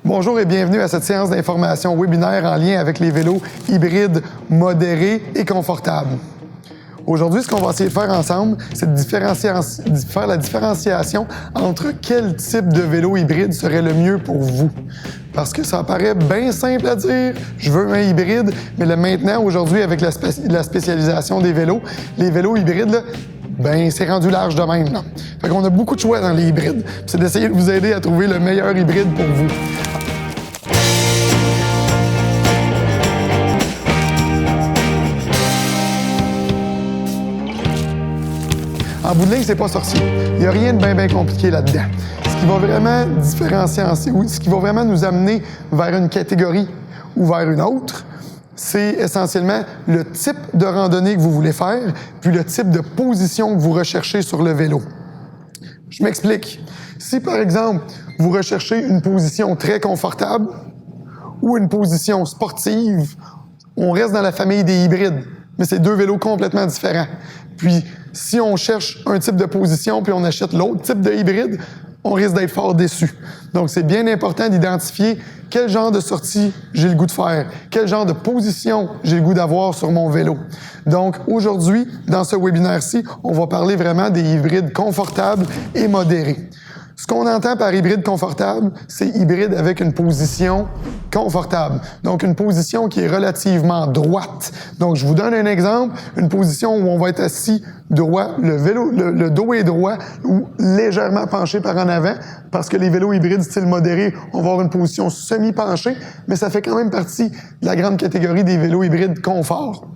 Bonjour et bienvenue à cette séance d'information webinaire en lien avec les vélos hybrides modérés et confortables. Aujourd'hui, ce qu'on va essayer de faire ensemble, c'est de faire la différenciation entre quel type de vélo hybride serait le mieux pour vous. Parce que ça paraît bien simple à dire, je veux un hybride, mais là, maintenant, aujourd'hui, avec la spécialisation des vélos, les vélos hybrides, là, ben, c'est rendu large de même. Là. Fait qu'on a beaucoup de choix dans les hybrides. C'est d'essayer de vous aider à trouver le meilleur hybride pour vous. En bout de ligne, c'est pas sorcier. Il n'y a rien de bien compliqué là-dedans. Ce qui va vraiment différencier, ou ce qui va vraiment nous amener vers une catégorie ou vers une autre, c'est essentiellement le type de randonnée que vous voulez faire, puis le type de position que vous recherchez sur le vélo. Je m'explique. Si, par exemple, vous recherchez une position très confortable ou une position sportive, on reste dans la famille des hybrides, mais c'est deux vélos complètement différents. Puis, si on cherche un type de position puis on achète l'autre type de hybride, on risque d'être fort déçu. Donc, c'est bien important d'identifier quel genre de sortie j'ai le goût de faire, quel genre de position j'ai le goût d'avoir sur mon vélo. Donc, aujourd'hui, dans ce webinaire-ci, on va parler vraiment des hybrides confortables et modérés. Ce qu'on entend par hybride confortable, c'est hybride avec une position confortable. Donc, une position qui est relativement droite. Donc, je vous donne un exemple, une position où on va être assis droit, le dos est droit ou légèrement penché par en avant, parce que les vélos hybrides style modéré, on va avoir une position semi-penchée, mais ça fait quand même partie de la grande catégorie des vélos hybrides confort.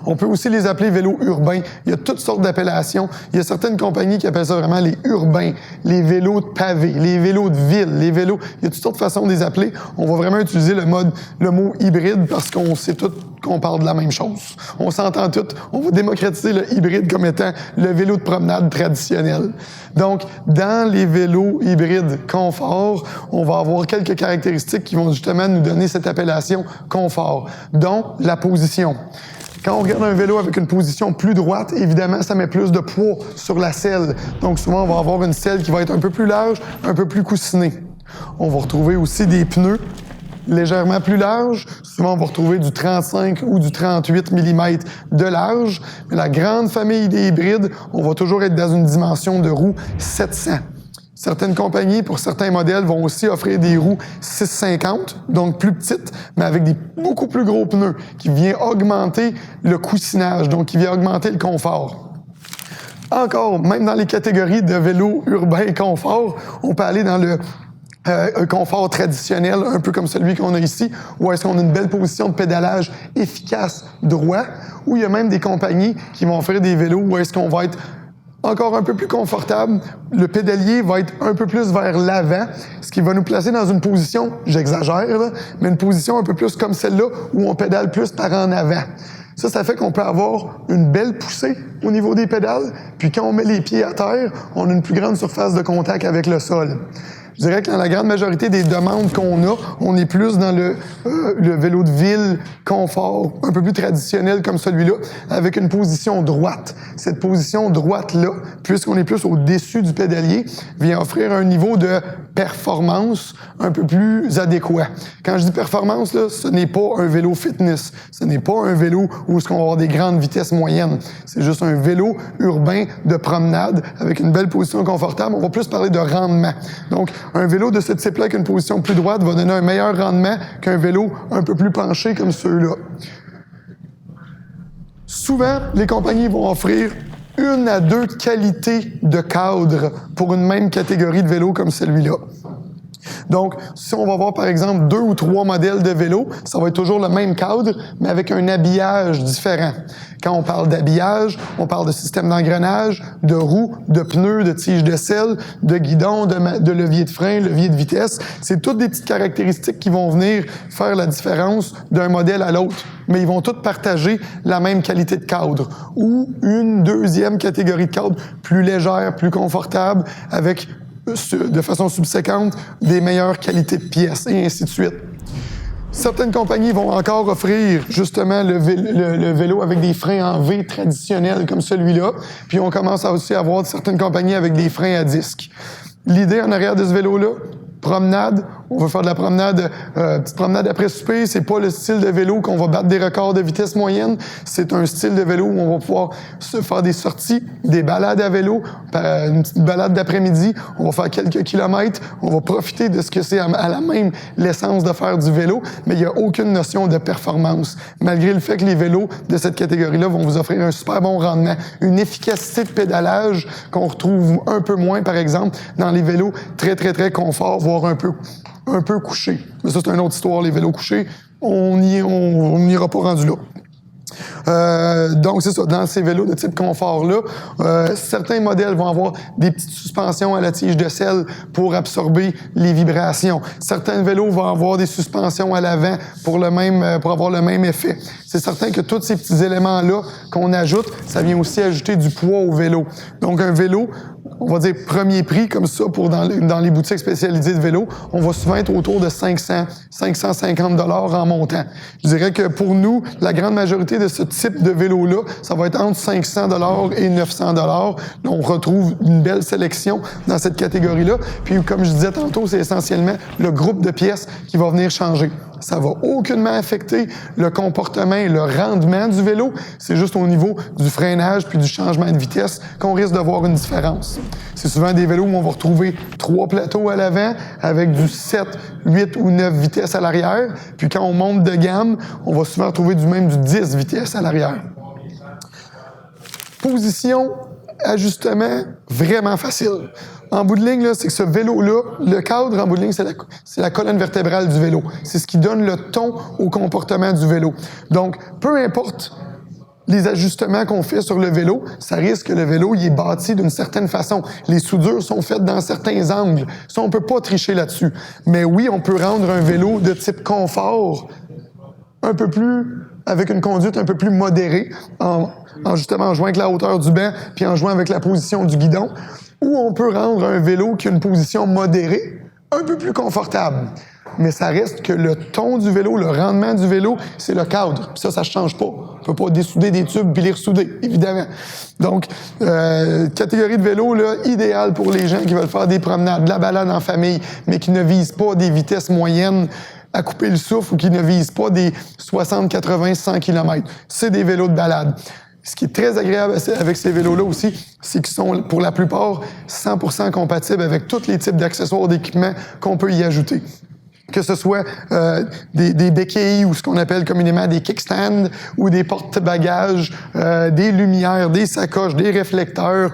On peut aussi les appeler vélos urbains. Il y a toutes sortes d'appellations. Il y a certaines compagnies qui appellent ça vraiment les urbains, les vélos de pavé, les vélos de ville, les vélos... Il y a toutes sortes de façons de les appeler. On va vraiment utiliser le mot hybride parce qu'on sait tous qu'on parle de la même chose. On s'entend tous. On va démocratiser le hybride comme étant le vélo de promenade traditionnel. Donc, dans les vélos hybrides confort, on va avoir quelques caractéristiques qui vont justement nous donner cette appellation confort, dont la position. Quand on regarde un vélo avec une position plus droite, évidemment, ça met plus de poids sur la selle. Donc, souvent, on va avoir une selle qui va être un peu plus large, un peu plus coussinée. On va retrouver aussi des pneus légèrement plus larges. Souvent, on va retrouver du 35 ou du 38 mm de large. Mais la grande famille des hybrides, on va toujours être dans une dimension de roue 700. Certaines compagnies, pour certains modèles, vont aussi offrir des roues 650, donc plus petites, mais avec des beaucoup plus gros pneus, qui vient augmenter le coussinage, donc qui vient augmenter le confort. Encore, même dans les catégories de vélos urbains confort, on peut aller dans le confort traditionnel, un peu comme celui qu'on a ici, où est-ce qu'on a une belle position de pédalage efficace, droit, où il y a même des compagnies qui vont offrir des vélos où est-ce qu'on va être encore un peu plus confortable. Le pédalier va être un peu plus vers l'avant, ce qui va nous placer dans une position, j'exagère, là, mais une position un peu plus comme celle-là, où on pédale plus par en avant. Ça fait qu'on peut avoir une belle poussée au niveau des pédales, puis quand on met les pieds à terre, on a une plus grande surface de contact avec le sol. Je dirais que dans la grande majorité des demandes qu'on a, on est plus dans le vélo de ville, confort, un peu plus traditionnel comme celui-là, avec une position droite. Cette position droite-là, puisqu'on est plus au-dessus du pédalier, vient offrir un niveau de performance un peu plus adéquat. Quand je dis performance, là, ce n'est pas un vélo fitness. Ce n'est pas un vélo où est-ce qu'on va avoir des grandes vitesses moyennes. C'est juste un vélo urbain de promenade avec une belle position confortable. On va plus parler de rendement. Donc, un vélo de ce type-là avec une position plus droite va donner un meilleur rendement qu'un vélo un peu plus penché comme ceux-là. Souvent, les compagnies vont offrir 1 à 2 qualités de cadre pour une même catégorie de vélo comme celui-là. Donc, si on va voir par exemple 2 ou 3 modèles de vélos, ça va être toujours le même cadre, mais avec un habillage différent. Quand on parle d'habillage, on parle de système d'engrenage, de roues, de pneus, de tiges de selle, de guidon, de levier de frein, levier de vitesse. C'est toutes des petites caractéristiques qui vont venir faire la différence d'un modèle à l'autre. Mais ils vont tous partager la même qualité de cadre ou une deuxième catégorie de cadre plus légère, plus confortable, avec de façon subséquente des meilleures qualités de pièces et ainsi de suite. Certaines compagnies vont encore offrir justement le vélo avec des freins en V traditionnels comme celui-là, puis on commence à aussi avoir certaines compagnies avec des freins à disque. L'idée en arrière de ce vélo-là, promenade, on veut faire de la promenade, petite promenade après souper, c'est pas le style de vélo qu'on va battre des records de vitesse moyenne, c'est un style de vélo où on va pouvoir se faire des sorties, des balades à vélo, une petite balade d'après-midi, on va faire quelques kilomètres, on va profiter de ce que c'est à la même l'essence de faire du vélo, mais il n'y a aucune notion de performance, malgré le fait que les vélos de cette catégorie-là vont vous offrir un super bon rendement, une efficacité de pédalage qu'on retrouve un peu moins, par exemple, dans les vélos très, très, très confort, voire un peu couchés. Mais ça, c'est une autre histoire, les vélos couchés. On n'ira pas rendu là. Donc, c'est ça, dans ces vélos de type confort-là, certains modèles vont avoir des petites suspensions à la tige de selle pour absorber les vibrations. Certains vélos vont avoir des suspensions à l'avant pour avoir le même effet. C'est certain que tous ces petits éléments-là qu'on ajoute, ça vient aussi ajouter du poids au vélo. Donc, un vélo, on va dire premier prix, comme ça, dans les boutiques spécialisées de vélo, on va souvent être autour de 550 $ en montant. Je dirais que pour nous, la grande majorité de ce type de vélo-là, ça va être entre 500 $ et 900 $. On retrouve une belle sélection dans cette catégorie-là. Puis, comme je disais tantôt, c'est essentiellement le groupe de pièces qui va venir changer. Ça va aucunement affecter le comportement et le rendement du vélo. C'est juste au niveau du freinage puis du changement de vitesse qu'on risque de voir une différence. C'est souvent des vélos où on va retrouver 3 plateaux à l'avant avec du 7, 8 ou 9 vitesses à l'arrière. Puis quand on monte de gamme, on va souvent retrouver du 10 vitesses à l'arrière. Position, ajustement, vraiment facile. En bout de ligne, c'est que ce vélo-là, le cadre, en bout de ligne, c'est la colonne vertébrale du vélo. C'est ce qui donne le ton au comportement du vélo. Donc, peu importe les ajustements qu'on fait sur le vélo, ça risque que le vélo il est bâti d'une certaine façon. Les soudures sont faites dans certains angles. Ça, on peut pas tricher là-dessus. Mais oui, on peut rendre un vélo de type confort avec une conduite un peu plus modérée, en jouant avec la hauteur du banc, puis en jouant avec la position du guidon. Ou on peut rendre un vélo qui a une position modérée un peu plus confortable. Mais ça reste que le ton du vélo, le rendement du vélo, c'est le cadre. Puis ça ne change pas. On ne peut pas dessouder des tubes puis les ressouder, évidemment. Donc, catégorie de vélo là, idéale pour les gens qui veulent faire des promenades, de la balade en famille, mais qui ne visent pas des vitesses moyennes à couper le souffle ou qui ne visent pas des 60, 80, 100 km. C'est des vélos de balade. Ce qui est très agréable avec ces vélos-là aussi, c'est qu'ils sont, pour la plupart, 100% compatibles avec tous les types d'accessoires, d'équipements qu'on peut y ajouter. Que ce soit des béquilles ou ce qu'on appelle communément des kickstands ou des porte-bagages, des lumières, des sacoches, des réflecteurs,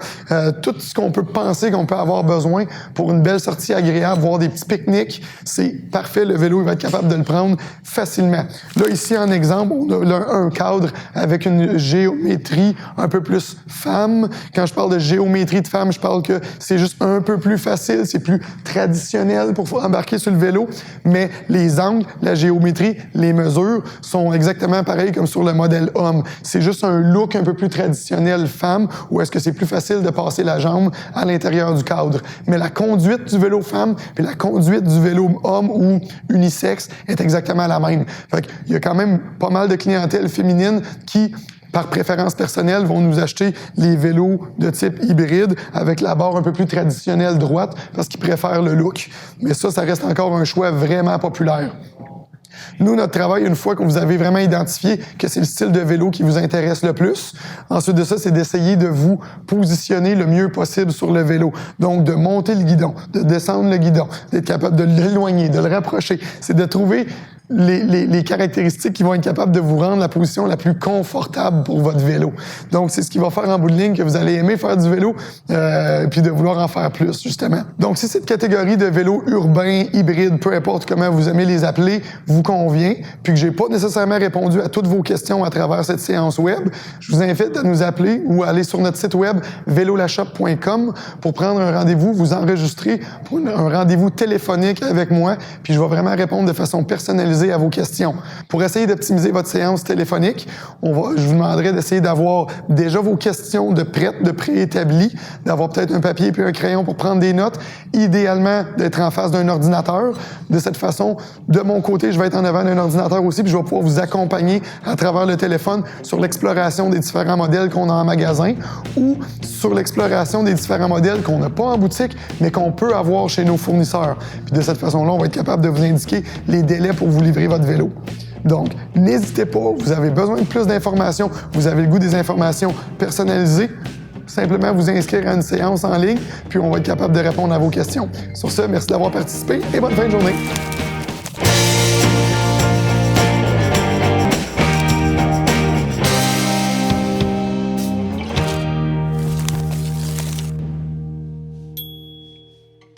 tout ce qu'on peut penser qu'on peut avoir besoin pour une belle sortie agréable, voire des petits pique-niques, c'est parfait. Le vélo il va être capable de le prendre facilement. Là, ici, en exemple, on a un cadre avec une géométrie un peu plus femme. Quand je parle de géométrie de femme, je parle que c'est juste un peu plus facile, c'est plus traditionnel pour embarquer sur le vélo. Mais les angles, la géométrie, les mesures sont exactement pareilles comme sur le modèle homme. C'est juste un look un peu plus traditionnel femme, où est-ce que c'est plus facile de passer la jambe à l'intérieur du cadre. Mais la conduite du vélo femme et la conduite du vélo homme ou unisexe est exactement la même. Fait qu'il y a quand même pas mal de clientèle féminine qui, par préférence personnelle, vont nous acheter les vélos de type hybride avec la barre un peu plus traditionnelle droite parce qu'ils préfèrent le look. Mais ça reste encore un choix vraiment populaire. Nous, notre travail, une fois que vous avez vraiment identifié que c'est le style de vélo qui vous intéresse le plus, ensuite de ça, c'est d'essayer de vous positionner le mieux possible sur le vélo. Donc, de monter le guidon, de descendre le guidon, d'être capable de l'éloigner, de le rapprocher. C'est de trouver les caractéristiques qui vont être capables de vous rendre la position la plus confortable pour votre vélo. Donc, c'est ce qui va faire en bout de ligne que vous allez aimer faire du vélo puis de vouloir en faire plus, justement. Donc, si cette catégorie de vélo urbain, hybride, peu importe comment vous aimez les appeler, vous convient, puis que j'ai pas nécessairement répondu à toutes vos questions à travers cette séance web, je vous invite à nous appeler ou à aller sur notre site web velolashop.com pour prendre un rendez-vous, vous enregistrer pour un rendez-vous téléphonique avec moi, puis je vais vraiment répondre de façon personnalisée optimiser à vos questions. Pour essayer d'optimiser votre séance téléphonique, je vous demanderai d'essayer d'avoir déjà vos questions de préétablies, d'avoir peut-être un papier puis un crayon pour prendre des notes, idéalement d'être en face d'un ordinateur. De cette façon, de mon côté, je vais être en avant d'un ordinateur aussi, puis je vais pouvoir vous accompagner à travers le téléphone sur l'exploration des différents modèles qu'on a en magasin ou sur l'exploration des différents modèles qu'on n'a pas en boutique, mais qu'on peut avoir chez nos fournisseurs. Puis de cette façon-là, on va être capable de vous indiquer les délais pour vous livrer votre vélo. Donc, n'hésitez pas, vous avez besoin de plus d'informations, vous avez le goût des informations personnalisées, simplement vous inscrire à une séance en ligne, puis on va être capable de répondre à vos questions. Sur ce, merci d'avoir participé et bonne fin de journée.